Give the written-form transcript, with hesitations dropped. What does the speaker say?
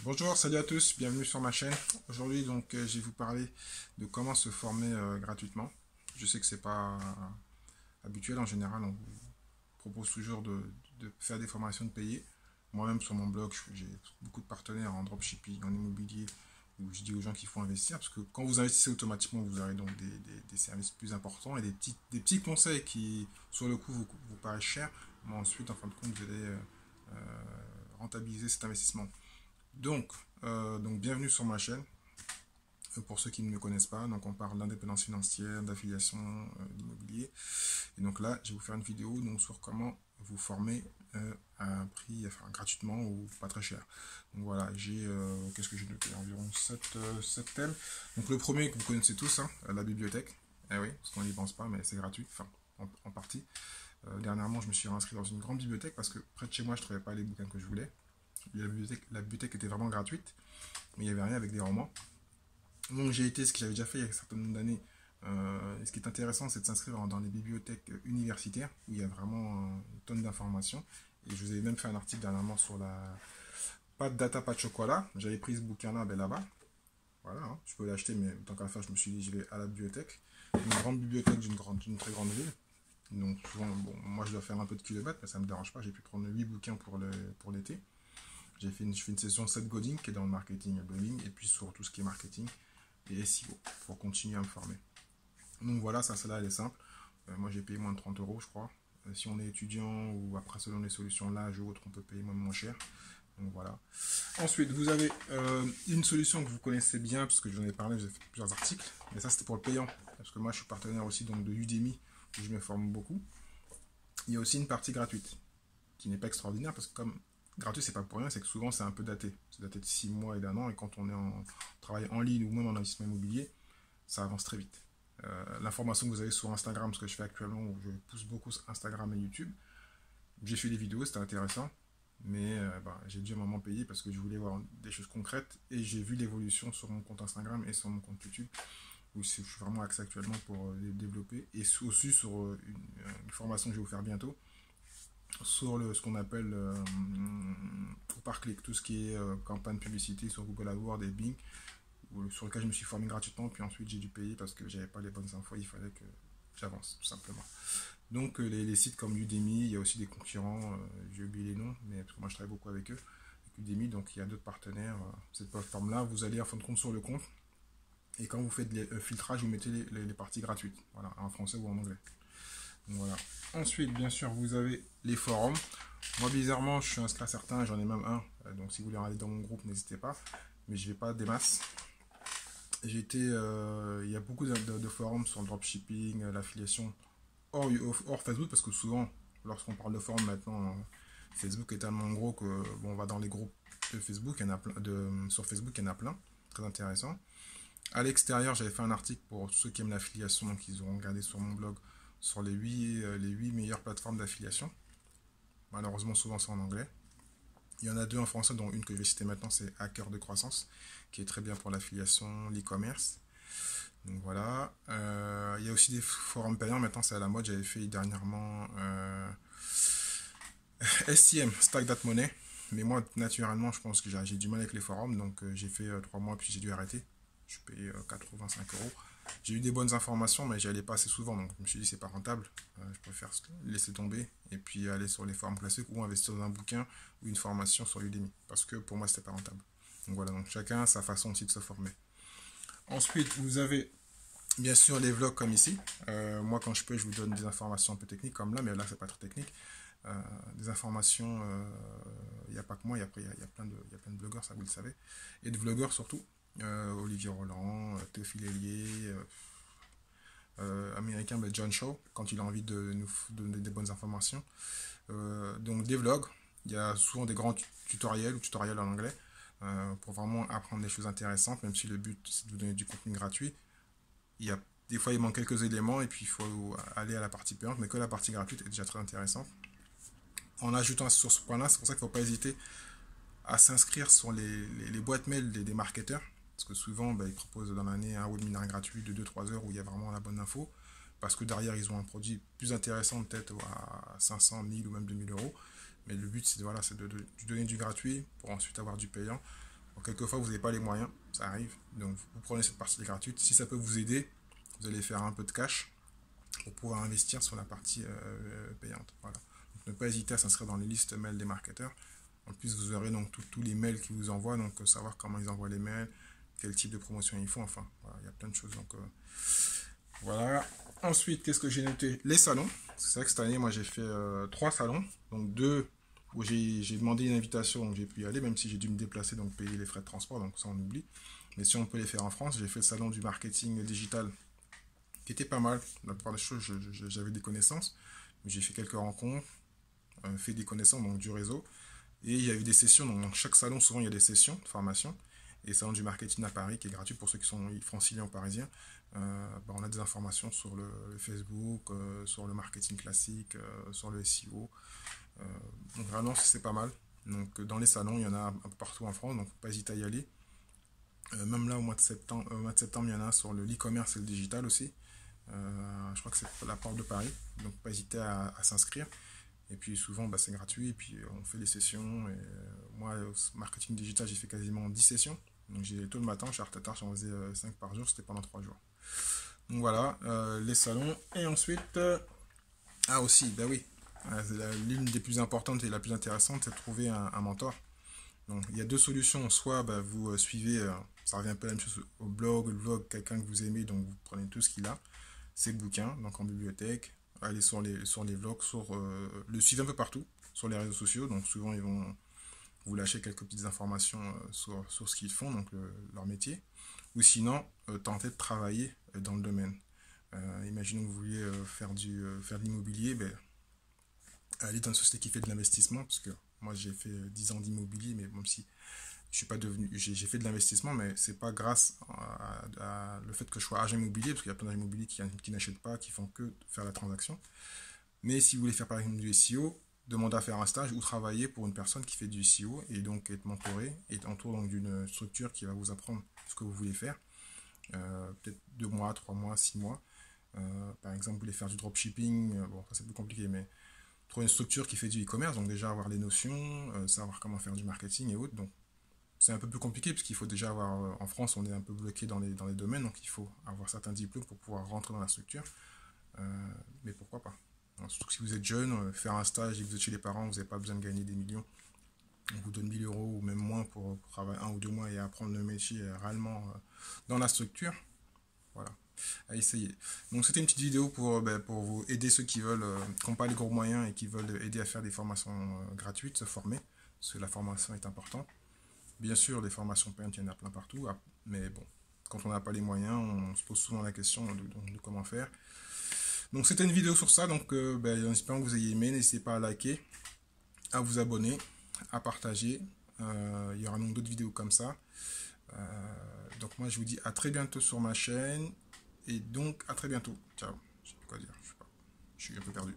Bonjour, salut à tous, bienvenue sur ma chaîne. Aujourd'hui je vais vous parler de comment se former gratuitement. Je sais que c'est pas habituel, en général on vous propose toujours de faire des formations de payer. Moi-même sur mon blog j'ai beaucoup de partenaires en dropshipping, en immobilier, où je dis aux gens qu'il faut investir parce que quand vous investissez automatiquement vous aurez donc des services plus importants et des petits conseils qui sur le coup vous paraissent chers, mais ensuite en fin de compte vous allez rentabiliser cet investissement. Donc bienvenue sur ma chaîne. Pour ceux qui ne me connaissent pas, donc on parle d'indépendance financière, d'affiliation, d'immobilier. Et donc là, je vais vous faire une vidéo donc, sur comment vous former à un prix, enfin gratuitement ou pas très cher. Donc voilà, qu'est-ce que j'ai noté? Environ 7 thèmes. Donc le premier que vous connaissez tous, hein, la bibliothèque. Eh oui, parce qu'on n'y pense pas, mais c'est gratuit, enfin en partie. Dernièrement, je me suis inscrit dans une grande bibliothèque parce que près de chez moi, je ne trouvais pas les bouquins que je voulais. La bibliothèque était vraiment gratuite, mais il n'y avait rien avec des romans. Donc j'ai été, ce que j'avais déjà fait il y a un certain nombre d'années. Et ce qui est intéressant, c'est de s'inscrire dans les bibliothèques universitaires, où il y a vraiment une tonne d'informations. Et je vous avais même fait un article dernièrement sur la pas de data, pas de chocolat. J'avais pris ce bouquin-là là-bas. Voilà, hein. Je peux l'acheter, mais tant qu'à faire, je me suis dit, je vais à la bibliothèque. Une grande bibliothèque d'une très grande ville. Donc souvent, bon, moi je dois faire un peu de kilomètres, mais ça ne me dérange pas. J'ai pu prendre 8 bouquins pour l'été. Je fais une session Seth Godin qui est dans le marketing et blogging, et puis sur tout ce qui est marketing et SEO pour continuer à me former. Donc voilà, ça celle-là elle est simple. Moi j'ai payé moins de 30 euros je crois. Si on est étudiant ou après selon les solutions l'âge ou autre, on peut payer moins cher. Donc voilà. Ensuite, vous avez une solution que vous connaissez bien, parce que j'en ai parlé, j'ai fait plusieurs articles, mais ça c'était pour le payant. Parce que moi je suis partenaire aussi donc, de Udemy, où je me forme beaucoup. Il y a aussi une partie gratuite, qui n'est pas extraordinaire, parce que comme gratuit, c'est pas pour rien, c'est que souvent c'est un peu daté. C'est daté de 6 mois et d'1 an, et quand on est en travail en ligne ou même en investissement immobilier, ça avance très vite. L'information que vous avez sur Instagram, ce que je fais actuellement, où je pousse beaucoup sur Instagram et YouTube, j'ai fait des vidéos, c'était intéressant, mais j'ai dû à un moment payer parce que je voulais voir des choses concrètes et j'ai vu l'évolution sur mon compte Instagram et sur mon compte YouTube où je suis vraiment axé actuellement pour les développer et aussi sur une formation que je vais vous faire bientôt sur ce qu'on appelle par clic, tout ce qui est campagne publicité sur Google AdWords et Bing, sur lequel je me suis formé gratuitement, puis ensuite j'ai dû payer parce que j'avais pas les bonnes infos, il fallait que j'avance tout simplement. Donc les sites comme Udemy, il y a aussi des concurrents, j'ai oublié les noms, mais parce que moi je travaille beaucoup avec eux, avec Udemy, donc il y a d'autres partenaires. Cette plateforme-là, vous allez en fin de compte sur le compte, et quand vous faites les filtrages, vous mettez les parties gratuites, voilà, en français ou en anglais. Donc, voilà. Ensuite, bien sûr, vous avez les forums. Moi, bizarrement, je suis inscrit à certains, j'en ai même un. Donc, si vous voulez aller dans mon groupe, n'hésitez pas. Mais je ne vais pas des masses. Il y a beaucoup de forums sur le dropshipping, l'affiliation hors Facebook, parce que souvent, lorsqu'on parle de forums maintenant, Facebook est tellement gros que bon, on va dans les groupes de Facebook, il y en a plein, sur Facebook, il y en a plein, très intéressant. À l'extérieur, j'avais fait un article pour ceux qui aiment l'affiliation, donc ils auront regardé sur mon blog sur les 8 meilleures plateformes d'affiliation. Malheureusement, souvent c'est en anglais. Il y en a deux en français, dont une que je vais citer maintenant, c'est Hacker de croissance, qui est très bien pour l'affiliation, l'e-commerce. Donc voilà. Il y a aussi des forums payants, maintenant c'est à la mode. J'avais fait dernièrement STM, Stack That Money. Mais moi, naturellement, je pense que j'ai du mal avec les forums, donc j'ai fait 3 mois, puis j'ai dû arrêter. Je payais 85 euros. J'ai eu des bonnes informations, mais j'y allais pas assez souvent, donc je me suis dit c'est pas rentable. Je préfère laisser tomber et puis aller sur les forums classiques ou investir dans un bouquin ou une formation sur Udemy, parce que pour moi c'était pas rentable. Donc voilà, donc chacun a sa façon aussi de se former. Ensuite, vous avez bien sûr les vlogs comme ici. Moi, quand je peux, je vous donne des informations un peu techniques comme là, mais là c'est pas très technique. Des informations, il n'y a pas que moi, il y a plein de blogueurs, ça vous le savez, et de vlogueurs surtout. Olivier Roland, Théophile Hélier, américain John Shaw, quand il a envie de nous donner des bonnes informations. Donc des vlogs, il y a souvent des grands tutoriels ou tutoriels en anglais pour vraiment apprendre des choses intéressantes, même si le but c'est de vous donner du contenu gratuit. Des fois il manque quelques éléments et puis il faut aller à la partie payante, mais que la partie gratuite est déjà très intéressante. En ajoutant sur ce point-là, c'est pour ça qu'il ne faut pas hésiter à s'inscrire sur les boîtes mail des marketeurs. Parce que souvent, ils proposent dans l'année un webinaire gratuit de 2-3 heures où il y a vraiment la bonne info. Parce que derrière, ils ont un produit plus intéressant, peut-être à 500, 1000 ou même 2000 euros. Mais le but, c'est de donner du gratuit pour ensuite avoir du payant. Donc, quelquefois, vous n'avez pas les moyens, ça arrive. Donc, vous prenez cette partie gratuite. Si ça peut vous aider, vous allez faire un peu de cash pour pouvoir investir sur la partie payante. Voilà. Donc, ne pas hésiter à s'inscrire dans les listes mail des marketeurs. En plus, vous aurez donc tous les mails qu'ils vous envoient, donc savoir comment ils envoient les mails, quel type de promotion ils font, enfin, voilà, il y a plein de choses. Donc, voilà. Ensuite, qu'est-ce que j'ai noté? Les salons. C'est vrai que cette année, moi, j'ai fait 3 salons. Donc, 2 où j'ai demandé une invitation, donc j'ai pu y aller, même si j'ai dû me déplacer, donc payer les frais de transport, donc ça, on oublie. Mais si on peut les faire en France, j'ai fait le salon du marketing digital, qui était pas mal. La plupart des choses, j'avais des connaissances. J'ai fait quelques rencontres, fait des connaissances, donc du réseau. Et il y a eu des sessions, donc dans chaque salon, souvent, il y a des sessions de formation. Et le salon du marketing à Paris, qui est gratuit pour ceux qui sont franciliens ou parisiens, on a des informations sur le Facebook, sur le marketing classique, sur le SEO. Donc vraiment, c'est pas mal. Donc dans les salons, il y en a un peu partout en France, donc pas hésiter à y aller. Même là, au mois de septembre, il y en a sur le e-commerce et le digital aussi. Je crois que c'est la porte de Paris, donc pas hésiter à s'inscrire. Et puis souvent, c'est gratuit, et puis on fait des sessions. Et, moi, au marketing digital, j'ai fait quasiment 10 sessions. Donc j'ai tôt le matin, chez Art Attache, j'en faisais 5 par jour, c'était pendant 3 jours. Donc voilà, les salons. Et ensuite, ah aussi, bah oui, l'une des plus importantes et la plus intéressante, c'est de trouver un mentor. Donc il y a 2 solutions. Soit vous suivez, ça revient un peu à la même chose au blog, le vlog, quelqu'un que vous aimez, donc vous prenez tout ce qu'il a, ses bouquins, donc en bibliothèque, allez sur les vlogs, le suivez un peu partout, sur les réseaux sociaux. Donc souvent ils vont vous lâcher quelques petites informations sur ce qu'ils font, donc leur métier. Ou sinon, tentez de travailler dans le domaine. Imaginons que vous vouliez faire de l'immobilier, allez dans une société qui fait de l'investissement, parce que moi j'ai fait 10 ans d'immobilier, mais même si je suis pas devenu, j'ai fait de l'investissement, mais c'est pas grâce à le fait que je sois agent immobilier, parce qu'il y a plein d'agents immobiliers qui n'achètent pas, qui font que faire la transaction. Mais si vous voulez faire par exemple du SEO, demandez à faire un stage ou travailler pour une personne qui fait du SEO et donc être mentoré et être entouré d'une structure qui va vous apprendre ce que vous voulez faire. Peut-être 2 mois, 3 mois, 6 mois. Par exemple, vous voulez faire du dropshipping, bon, ça c'est plus compliqué, mais trouver une structure qui fait du e-commerce, donc déjà avoir les notions, savoir comment faire du marketing et autres. Donc c'est un peu plus compliqué parce qu'il faut déjà avoir, en France, on est un peu bloqué dans les domaines, donc il faut avoir certains diplômes pour pouvoir rentrer dans la structure. Mais pourquoi pas? Surtout que si vous êtes jeune, faire un stage et que vous êtes chez les parents, vous n'avez pas besoin de gagner des millions. On vous donne 1000 euros ou même moins pour travailler 1 ou 2 mois et apprendre le métier réellement dans la structure. Voilà, à essayer. Donc c'était une petite vidéo pour vous aider ceux qui veulent, qui n'ont pas les gros moyens et qui veulent aider à faire des formations gratuites, se former, parce que la formation est importante. Bien sûr, les formations payantes, il y en a plein partout, mais bon, quand on n'a pas les moyens, on se pose souvent la question de comment faire. Donc c'était une vidéo sur ça, donc en espérant que vous ayez aimé, n'hésitez pas à liker, à vous abonner, à partager. Il y aura donc d'autres vidéos comme ça. Donc moi je vous dis à très bientôt sur ma chaîne, et donc à très bientôt. Ciao. Je sais pas quoi dire, je sais pas. Je suis un peu perdu.